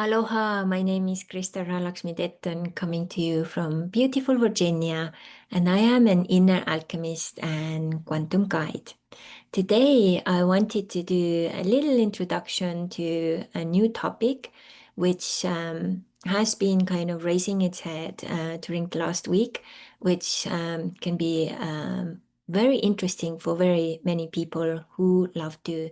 Aloha, my name is Krista Ralaxmi coming to you from beautiful Virginia, and I am an inner alchemist and quantum guide. Today, I wanted to do a little introduction to a new topic, which has been kind of raising its head during the last week, which can be very interesting for very many people who love to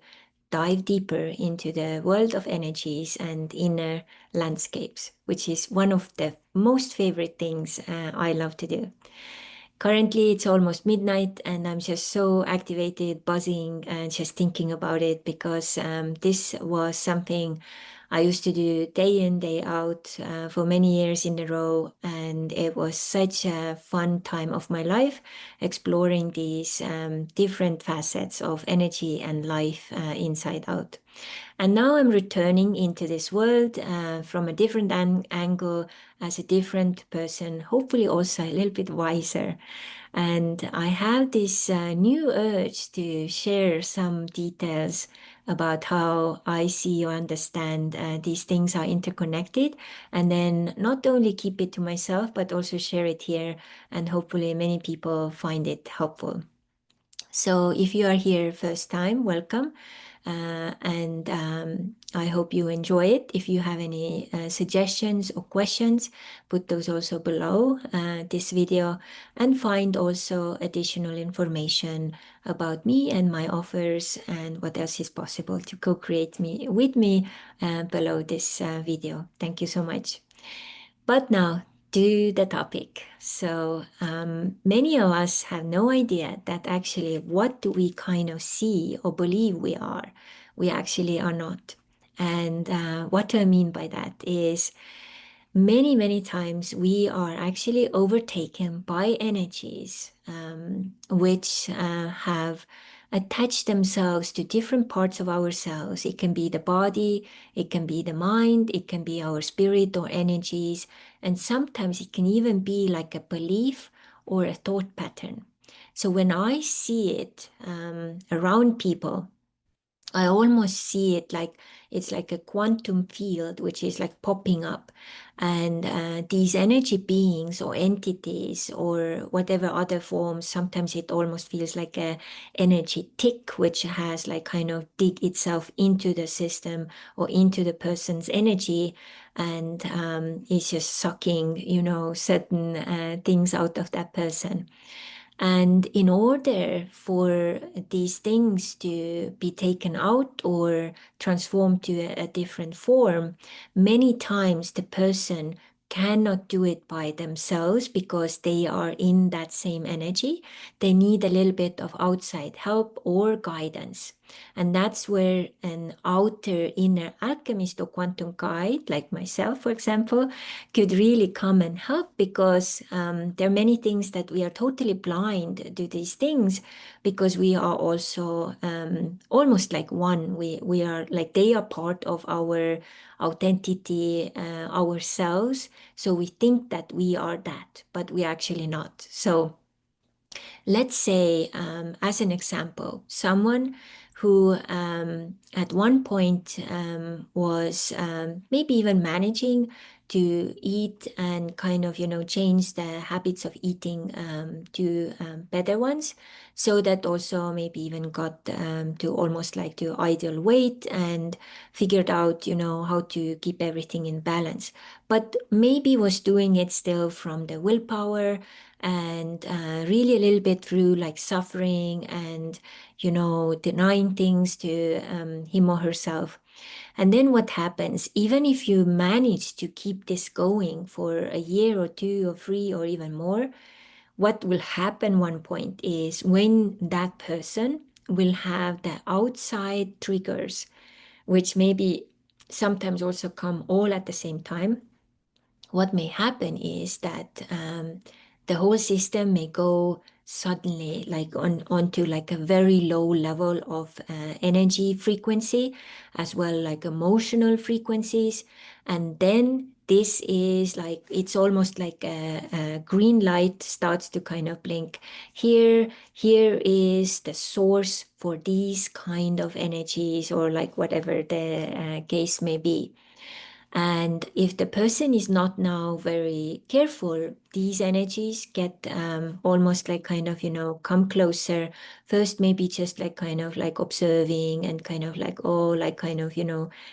dive deeper into the world of energies and inner landscapes, which is one of the most favorite things I love to do. Currently, it's almost midnight, and I'm just so activated, buzzing, and just thinking about it because this was something I used to do day in, day out for many years in a row. And it was such a fun time of my life exploring these different facets of energy and life inside out. And now I'm returning into this world from a different angle as a different person, hopefully also a little bit wiser. And I have this new urge to share some details about how I see or understand these things are interconnected, and then not only keep it to myself, but also share it here, and hopefully many people find it helpful. So if you are here first time, welcome. And I hope you enjoy it. If you have any suggestions or questions, put those also below this video, and find also additional information about me and my offers and what else is possible to co-create with me below this video. Thank you so much. But now to the topic. So many of us have no idea that actually what do we kind of see or believe we are, we actually are not. And what do I mean by that is many, many times we are actually overtaken by energies which have attached themselves to different parts of ourselves. It can be the body, it can be the mind, it can be our spirit or energies, and sometimes it can even be like a belief or a thought pattern. So when I see it around people, I almost see it like it's like a quantum field, which is like popping up. And these energy beings or entities or whatever other forms, sometimes it almost feels like a energy tick, which has like kind of dig itself into the system or into the person's energy and is just sucking, certain things out of that person. And in order for these things to be taken out or transformed to a different form, many times the person cannot do it by themselves because they are in that same energy. They need a little bit of outside help or guidance. And that's where an outer inner alchemist or quantum guide, like myself, for example, could really come and help because there are many things that we are totally blind to these things because we are also almost like one. We are like they are part of our identity, ourselves. So we think that we are that, but we're actually not. So let's say, as an example, someone who at one point was maybe even managing to eat and kind of, change the habits of eating to better ones. So that also maybe even got to almost like to ideal weight and figured out, how to keep everything in balance. But maybe was doing it still from the willpower and really a little bit through like suffering and denying things to him or herself. And then what happens, even if you manage to keep this going for a year or two or three or even more, what will happen one point is when that person will have the outside triggers, which maybe sometimes also come all at the same time. What may happen is that the whole system may go suddenly like onto like a very low level of energy frequency as well like emotional frequencies, and then this is like it's almost like a green light starts to kind of blink. Here is the source for these kind of energies or like whatever the case may be. And if the person is not now very careful, these energies get almost like kind of, come closer. First, maybe just like kind of like observing and kind of like, oh, like kind of,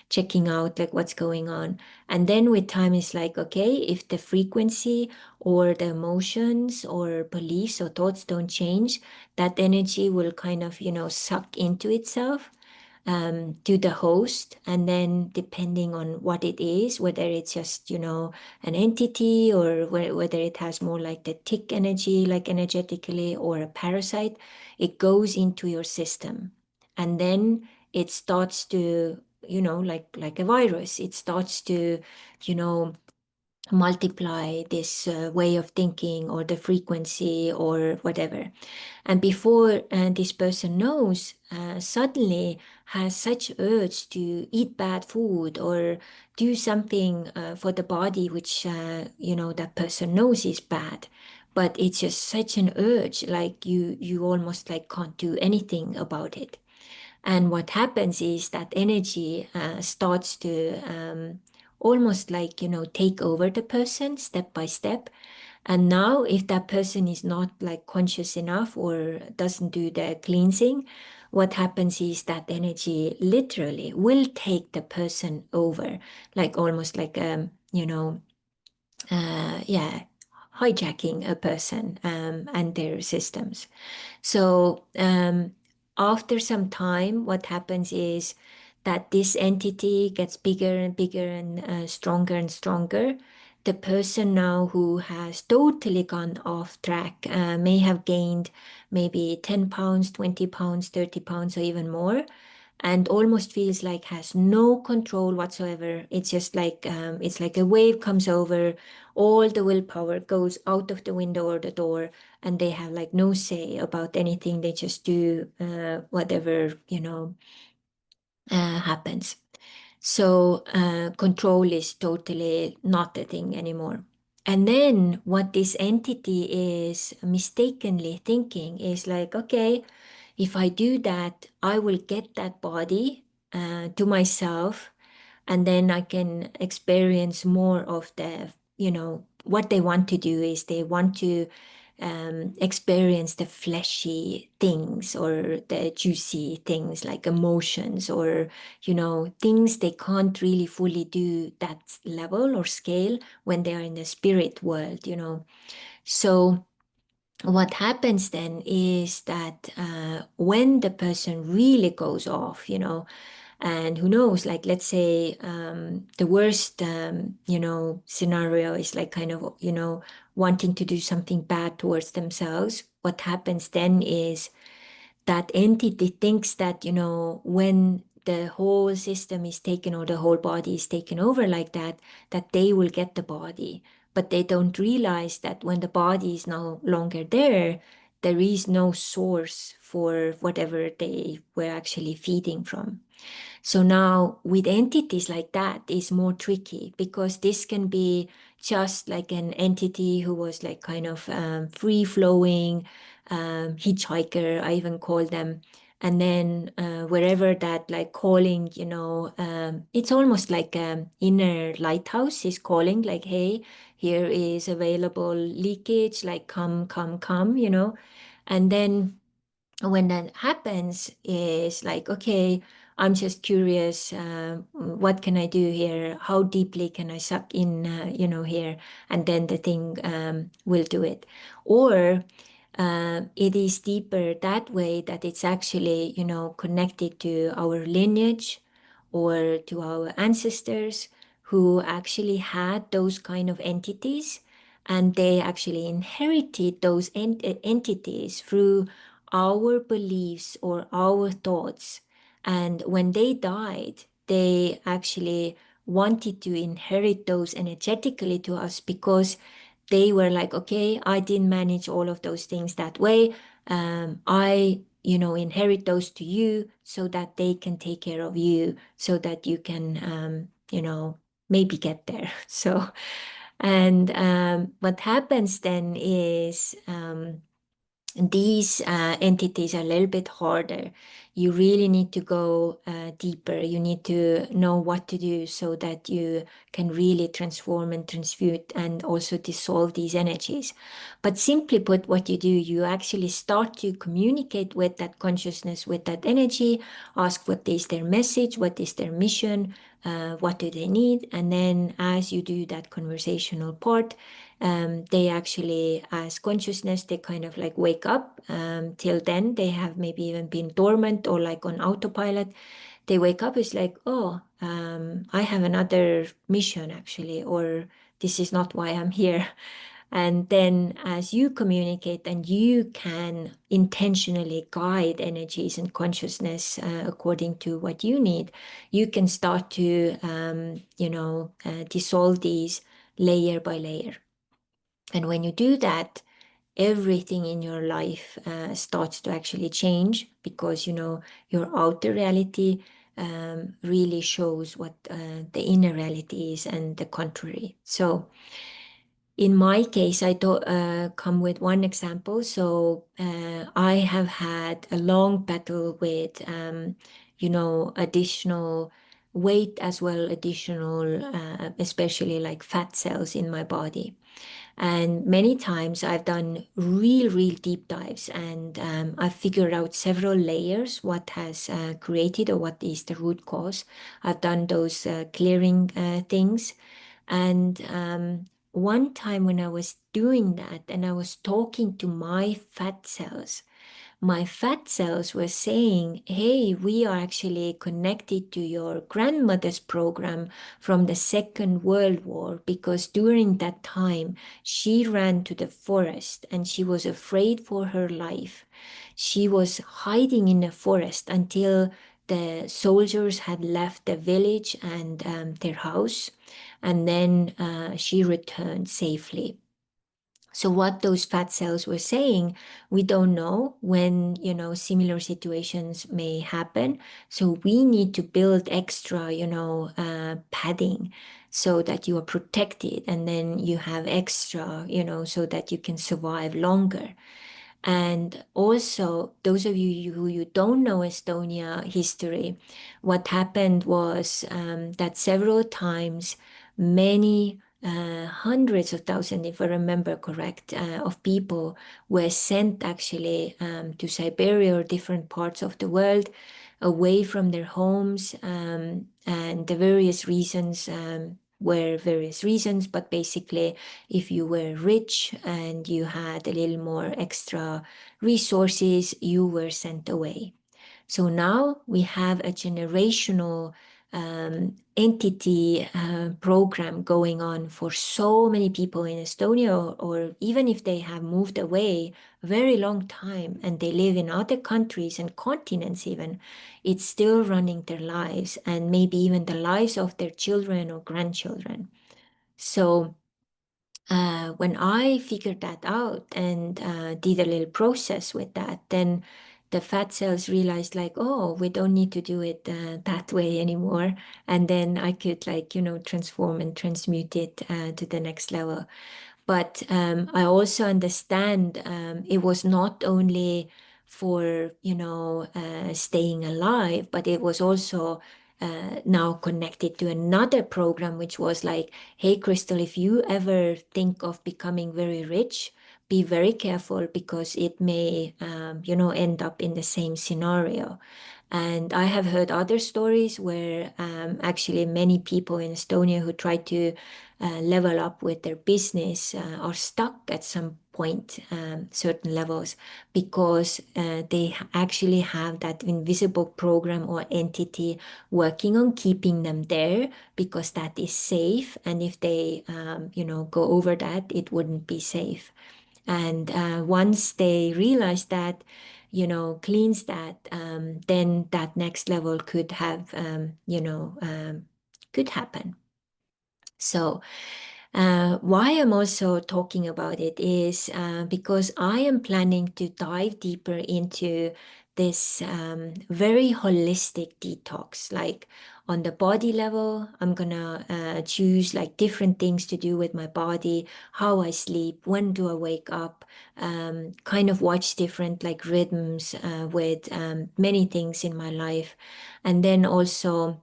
checking out like what's going on. And then with time, it's like, okay, if the frequency or the emotions or beliefs or thoughts don't change, that energy will kind of, suck into itself to the host. And then depending on what it is, whether it's just, an entity or whether it has more like the tick energy, like energetically, or a parasite, it goes into your system. And then it starts to, like a virus, it starts to, you know, multiply this way of thinking or the frequency or whatever. And before this person knows, suddenly has such urge to eat bad food or do something for the body, which, that person knows is bad. But it's just such an urge, like you almost like can't do anything about it. And what happens is that energy starts to almost like, take over the person step by step. And now, if that person is not like conscious enough or doesn't do the cleansing, what happens is that energy literally will take the person over, like almost like, yeah, hijacking a person and their systems. So after some time, what happens is that this entity gets bigger and bigger and stronger. The person now who has totally gone off track may have gained maybe 10 pounds, 20 pounds, 30 pounds, or even more, and almost feels like has no control whatsoever. It's like a wave comes over, all the willpower goes out of the window or the door, and they have like no say about anything. They just do whatever happens. So control is totally not a thing anymore. And then what this entity is mistakenly thinking is like, okay, if I do that, I will get that body to myself, and then I can experience more of what they want to do is they want to experience the fleshy things or the juicy things like emotions or, things they can't really fully do that level or scale when they are in the spirit world. So what happens then is that when the person really goes off, and who knows, like let's say the worst, scenario is like kind of, wanting to do something bad towards themselves. What happens then is that entity thinks that, when the whole system is taken or the whole body is taken over like that, that they will get the body. But they don't realize that when the body is no longer there, there is no source for whatever they were actually feeding from. So now with entities like that is more tricky because this can be just like an entity who was like kind of free flowing, hitchhiker, I even call them. And then wherever that like calling, it's almost like inner lighthouse is calling like, hey, here is available leakage, like come. And then when that happens is like, okay, I'm just curious, what can I do here? How deeply can I suck in, here? And then the thing will do it. Or it is deeper that way that it's actually, connected to our lineage or to our ancestors who actually had those kind of entities, and they actually inherited those entities through our beliefs or our thoughts. And when they died, they actually wanted to inherit those energetically to us because they were like, okay, I didn't manage all of those things that way. I, inherit those to you so that they can take care of you so that you can, maybe get there. So, and what happens then is, these entities are a little bit harder. You really need to go deeper. You need to know what to do so that you can really transform and transmute and also dissolve these energies. But simply put, what you do, you actually start to communicate with that consciousness, with that energy, ask what is their message, what is their mission, what do they need. And then as you do that conversational part, they actually, as consciousness, they kind of like wake up. Till then, they have maybe even been dormant or like on autopilot. They wake up, it's like, oh, I have another mission actually, or this is not why I'm here. And then as you communicate and you can intentionally guide energies and consciousness according to what you need, you can start to, dissolve these layer by layer. And when you do that, everything in your life starts to actually change because, your outer reality really shows what the inner reality is and the contrary. So in my case, I come with one example. So I have had a long battle with, additional weight as well, additional, especially like fat cells in my body. And many times I've done real deep dives and I've figured out several layers what has created or what is the root cause. I've done those clearing things. And one time when I was doing that and I was talking to my fat cells were saying, hey, we are actually connected to your grandmother's program from the Second World War because during that time she ran to the forest and she was afraid for her life. She was hiding in the forest until the soldiers had left the village and their house, and then she returned safely. So what those fat cells were saying, we don't know when, similar situations may happen. So we need to build extra, padding so that you are protected and then you have extra, so that you can survive longer. And also, those of you who you don't know Estonia history, what happened was that several times, many hundreds of thousands, if I remember correct, of people were sent actually to Siberia or different parts of the world, away from their homes, and the various reasons were various reasons, but basically, if you were rich and you had a little more extra resources, you were sent away. So now we have a generational entity program going on for so many people in Estonia, or even if they have moved away a very long time and they live in other countries and continents even, it's still running their lives and maybe even the lives of their children or grandchildren. So when I figured that out and did a little process with that, then the fat cells realized like, oh, we don't need to do it that way anymore. And then I could like, transform and transmute it to the next level. But I also understand it was not only for, staying alive, but it was also now connected to another program, which was like, hey, Crystal, if you ever think of becoming very rich, be very careful because it may, end up in the same scenario. And I have heard other stories where actually many people in Estonia who try to level up with their business are stuck at some point, certain levels, because they actually have that invisible program or entity working on keeping them there because that is safe. And if they, go over that, it wouldn't be safe. And once they realize that, cleans that, then that next level could have, could happen. So, why I'm also talking about it is because I am planning to dive deeper into this very holistic detox. Like, on the body level, I'm gonna choose like different things to do with my body, how I sleep, when do I wake up, kind of watch different like rhythms with many things in my life. And then also,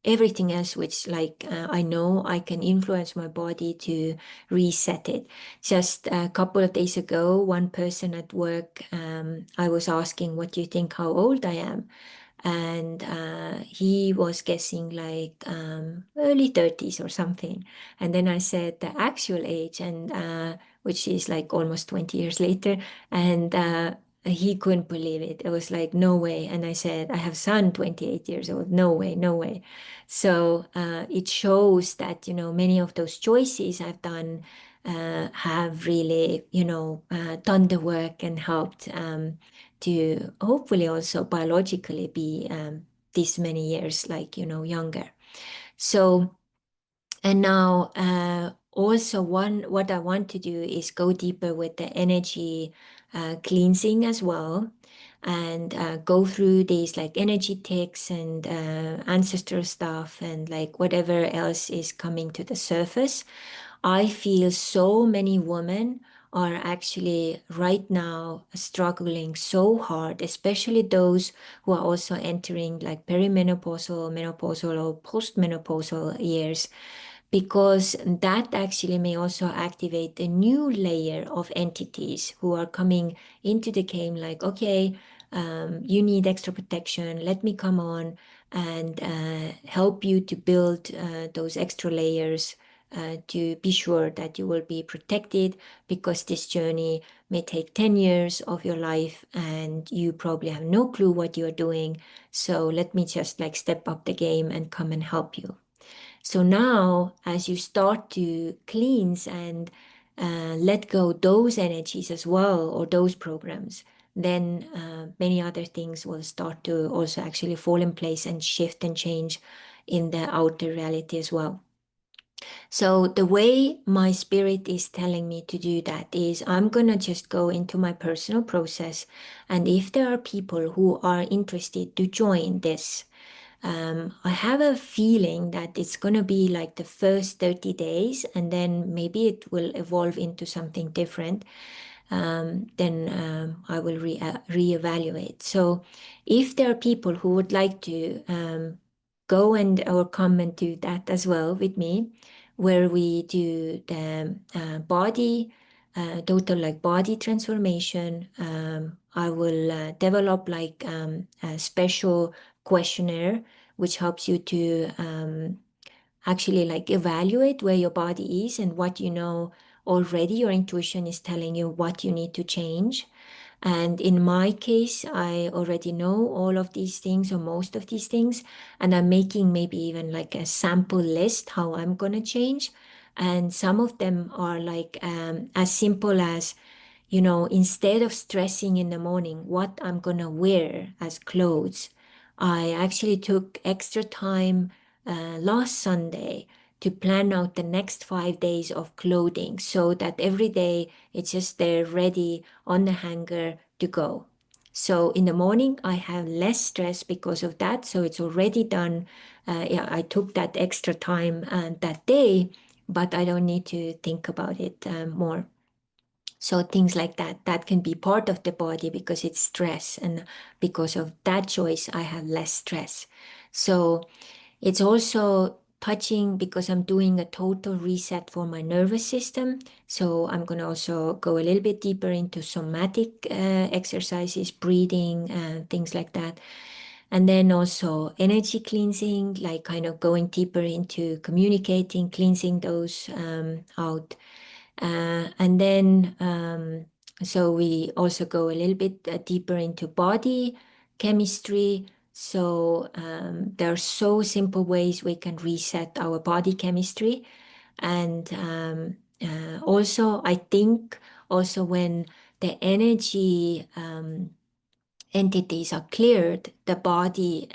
everything else which like I know I can influence my body to reset it. Just a couple of days ago, one person at work, I was asking, what do you think how old I am? And he was guessing like early 30s or something. And then I said the actual age, and which is like almost 20 years later. And he couldn't believe it. It was like, no way. And I said, I have son 28 years old. No way, no way. So it shows that, many of those choices I've done have really, done the work and helped to hopefully also biologically be this many years, like, younger. So, and now also what I want to do is go deeper with the energy cleansing as well, and go through these like energy ticks and ancestral stuff and like whatever else is coming to the surface. I feel so many women are actually right now struggling so hard, especially those who are also entering like perimenopausal, menopausal, or postmenopausal years, because that actually may also activate a new layer of entities who are coming into the game like, okay, you need extra protection. Let me come on and help you to build those extra layers to be sure that you will be protected, because this journey may take 10 years of your life and you probably have no clue what you're doing. So let me just like step up the game and come and help you. So now, as you start to cleanse and let go those energies as well, or those programs, then many other things will start to also actually fall in place and shift and change in the outer reality as well. So the way my spirit is telling me to do that is I'm going to just go into my personal process. And if there are people who are interested to join this, I have a feeling that it's going to be like the first 30 days, and then maybe it will evolve into something different. Then I will reevaluate. So if there are people who would like to go and or come and do that as well with me, where we do the body, total like body transformation, I will develop like a special questionnaire which helps you to actually like evaluate where your body is and what you know already. Your intuition is telling you what you need to change. And in my case, I already know all of these things or most of these things, and I'm making maybe even like a sample list how I'm gonna change. And some of them are like as simple as, instead of stressing in the morning what I'm gonna wear as clothes, I actually took extra time last Sunday to plan out the next 5 days of clothing so that every day it's just there ready on the hanger to go. So in the morning, I have less stress because of that. So it's already done. Yeah, I took that extra time that day, but I don't need to think about it more. So things like that, that can be part of the body because it's stress. And because of that choice, I have less stress. So it's also touching because I'm doing a total reset for my nervous system. So I'm going to also go a little bit deeper into somatic exercises, breathing, and things like that. And then also energy cleansing, like kind of going deeper into communicating, cleansing those out. And then, so we also go a little bit deeper into body chemistry. So there are so simple ways we can reset our body chemistry. And also, I think also when the energy entities are cleared, the body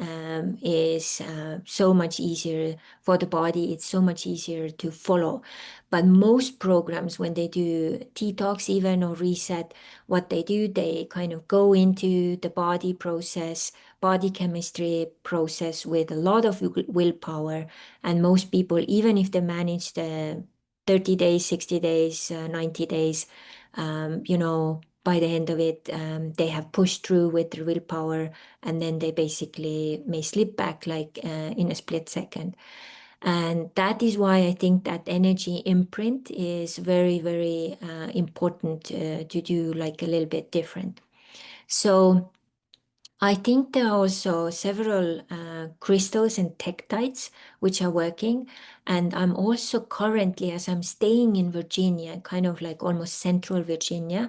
is so much easier for the body. It's so much easier to follow. But most programs, when they do detox even or reset, what they do, they kind of go into the body process, body chemistry process with a lot of willpower. And most people, even if they manage the 30 days, 60 days, 90 days, by the end of it, they have pushed through with the willpower, and then they basically may slip back like in a split second. And that is why I think that energy imprint is very, very important to do like a little bit different. So I think there are also several crystals and tektites which are working. And I'm also currently, as I'm staying in Virginia, kind of like almost central Virginia,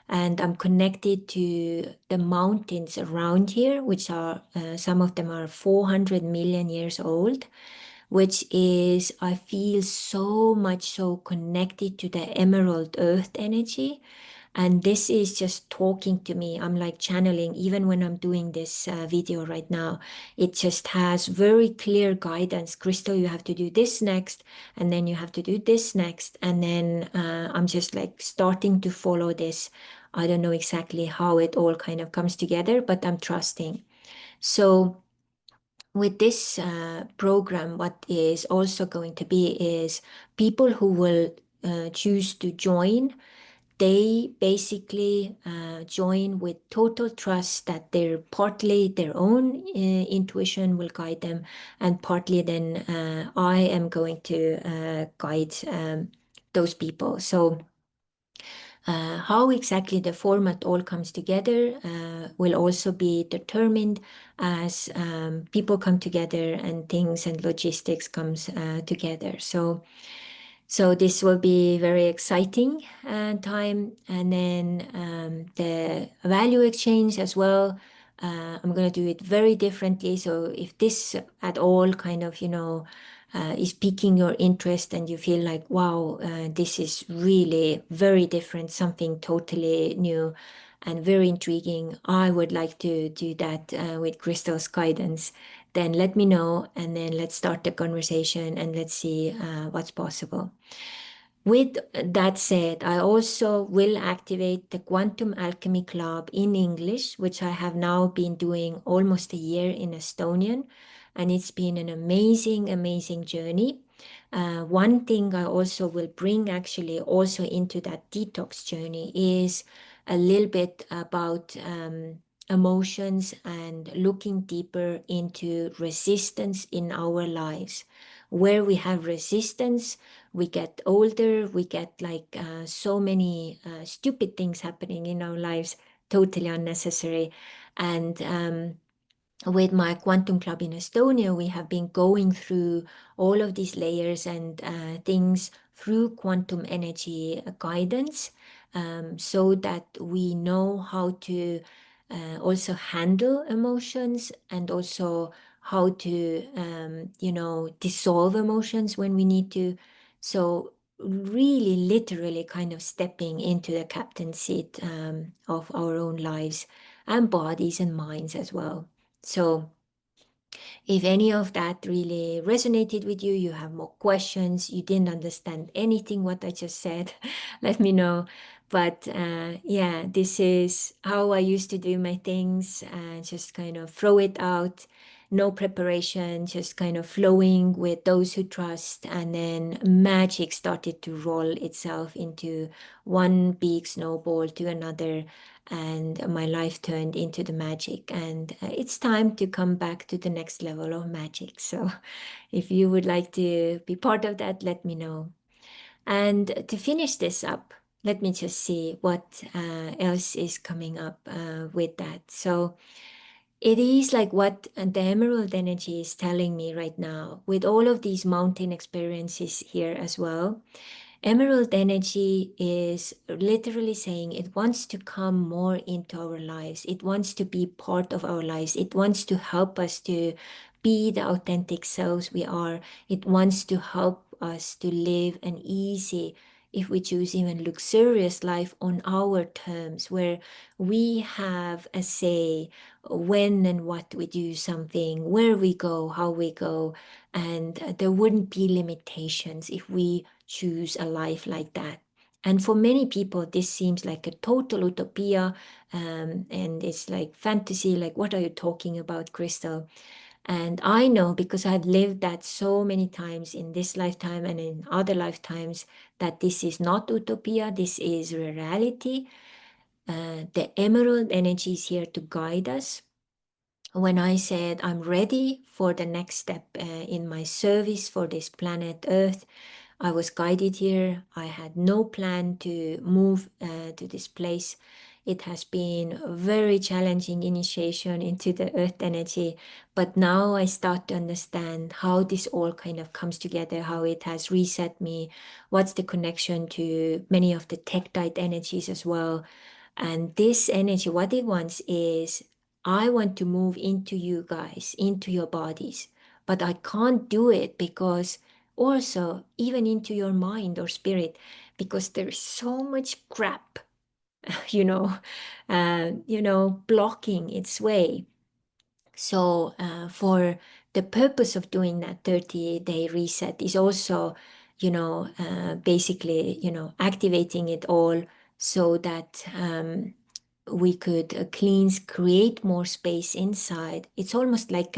and I'm connected to the mountains around here, which are some of them are 400 million years old, which is, I feel so much so connected to the emerald earth energy. And this is just talking to me. I'm like channeling, even when I'm doing this video right now. It just has very clear guidance. Crystal, you have to do this next, and then you have to do this next. And then I'm just like starting to follow this. I don't know exactly how it all kind of comes together, but I'm trusting. So with this program, what is also going to be is people who will choose to join, they basically join with total trust that they're partly their own intuition will guide them, and partly then I am going to guide those people. So how exactly the format all comes together will also be determined as people come together and things and logistics comes together. So this will be very exciting time. And then the value exchange as well. I'm going to do it very differently. So if this at all kind of, is piquing your interest and you feel like, wow, this is really very different, something totally new and very intriguing, I would like to do that with Crystal's guidance, then let me know, and then let's start the conversation and let's see what's possible. With that said, I also will activate the Quantum Alchemy Club in English, which I have now been doing almost a year in Estonian, and it's been an amazing, amazing journey. One thing I also will bring actually also into that detox journey is a little bit about emotions and looking deeper into resistance in our lives. Where we have resistance, we get older, we get like so many stupid things happening in our lives, totally unnecessary. And with my quantum club in Estonia, we have been going through all of these layers and things through quantum energy guidance, so that we know how to also handle emotions, and also how to, dissolve emotions when we need to. So really literally kind of stepping into the captain seat of our own lives and bodies and minds as well. So if any of that really resonated with you, you have more questions, you didn't understand anything what I just said, let me know. But yeah, this is how I used to do my things, and just kind of throw it out, no preparation, just kind of flowing with those who trust. And then magic started to roll itself into one big snowball to another, and my life turned into the magic. And it's time to come back to the next level of magic. So if you would like to be part of that, let me know. And to finish this up, let me just see what else is coming up with that. So it is like what the emerald energy is telling me right now, with all of these mountain experiences here as well. Emerald energy is literally saying it wants to come more into our lives. It wants to be part of our lives. It wants to help us to be the authentic selves we are. It wants to help us to live an easy, if we choose even luxurious life on our terms, where we have a say when and what we do something, where we go, how we go, and there wouldn't be limitations if we choose a life like that. And for many people, this seems like a total utopia, and it's like fantasy. Like, what are you talking about, Crystal? And I know because I've lived that so many times in this lifetime and in other lifetimes that this is not utopia, this is reality. The emerald energy is here to guide us. When I said I'm ready for the next step in my service for this planet Earth, I was guided here. I had no plan to move to this place. It has been a very challenging initiation into the earth energy, but now I start to understand how this all kind of comes together, how it has reset me, what's the connection to many of the tektite energies as well. And this energy, what it wants is, I want to move into you guys, into your bodies, but I can't do it because also even into your mind or spirit, because there's so much crap, blocking its way. So for the purpose of doing that 30-day reset is also, basically, activating it all so that we could cleanse, create more space inside. It's almost like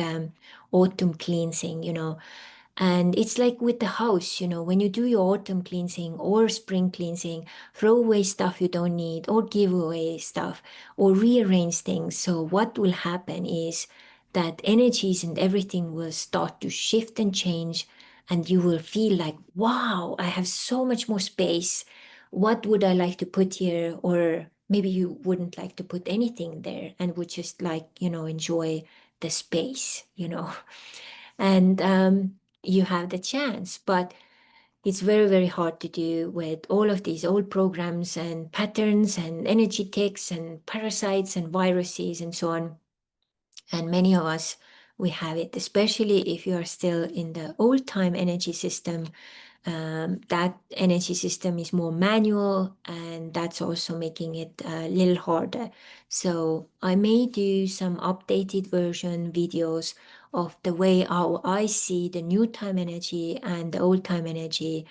autumn cleansing, and it's like with the house, when you do your autumn cleansing or spring cleansing, throw away stuff you don't need or give away stuff or rearrange things. So what will happen is that energies and everything will start to shift and change, and you will feel like, wow, I have so much more space. What would I like to put here? Or maybe you wouldn't like to put anything there and would just like, enjoy the space. And you have the chance, but it's very, very hard to do with all of these old programs and patterns and energy ticks and parasites and viruses and so on. And many of us, we have it, especially if you are still in the old time energy system. That energy system is more manual, and that's also making it a little harder. So I may do some updated version videos of the way how I see the new time energy and the old time energy,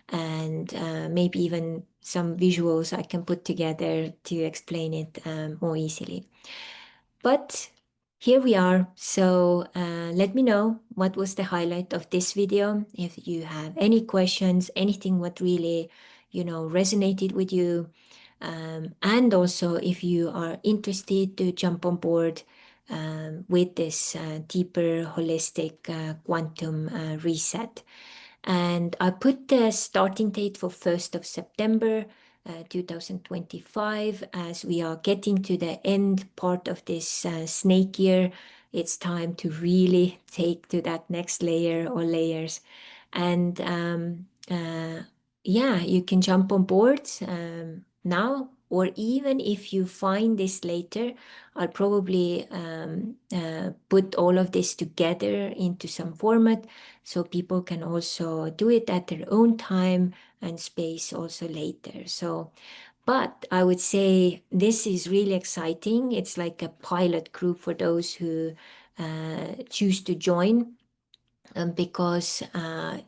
and maybe even some visuals I can put together to explain it more easily. But here we are. So let me know what was the highlight of this video. If you have any questions, anything what really, resonated with you. And also if you are interested to jump on board with this deeper holistic quantum reset. And I put the starting date for 1st of September 2025, as we are getting to the end part of this snake year. It's time to really take to that next layer or layers. And yeah, you can jump on board now, or even if you find this later, I'll probably put all of this together into some format so people can also do it at their own time and space also later. So, but I would say this is really exciting. It's like a pilot group for those who choose to join, because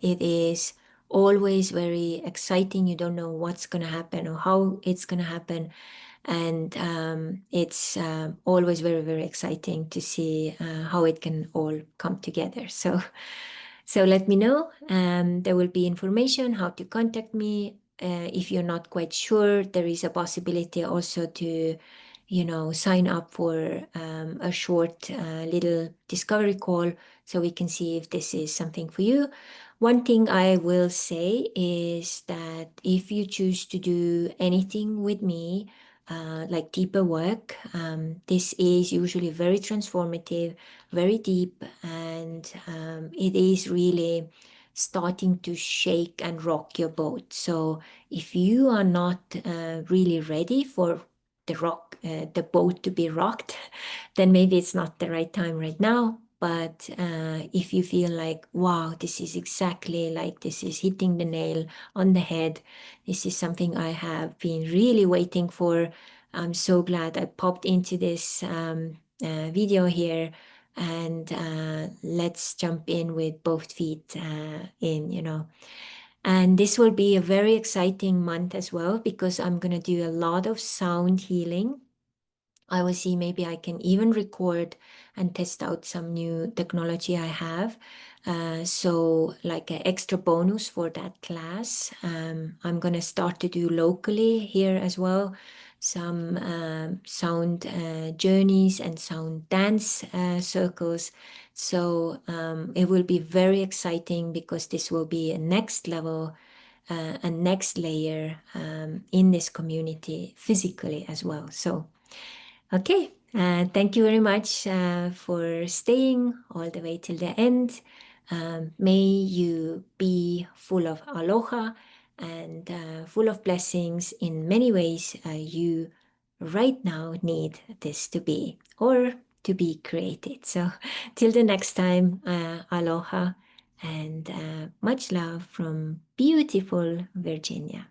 it is always very exciting. You don't know what's going to happen or how it's going to happen. And it's always very, very exciting to see how it can all come together. So let me know. There will be information how to contact me. If you're not quite sure, there is a possibility also to, sign up for a short little discovery call so we can see if this is something for you. One thing I will say is that if you choose to do anything with me, like deeper work, this is usually very transformative, very deep, and it is really starting to shake and rock your boat. So if you are not really ready for the boat to be rocked, then maybe it's not the right time right now. But if you feel like, wow, this is exactly like this is hitting the nail on the head, this is something I have been really waiting for. I'm so glad I popped into this video here, and let's jump in with both feet in. And this will be a very exciting month as well because I'm going to do a lot of sound healing. I will see maybe I can even record and test out some new technology I have. So, like an extra bonus for that class, I'm going to start to do locally here as well some sound journeys and sound dance circles. So, it will be very exciting because this will be a next level. A next layer in this community physically as well. So, okay, thank you very much for staying all the way till the end. May you be full of aloha and full of blessings in many ways you right now need this to be or to be created. So, till the next time, aloha and much love from beautiful Virginia.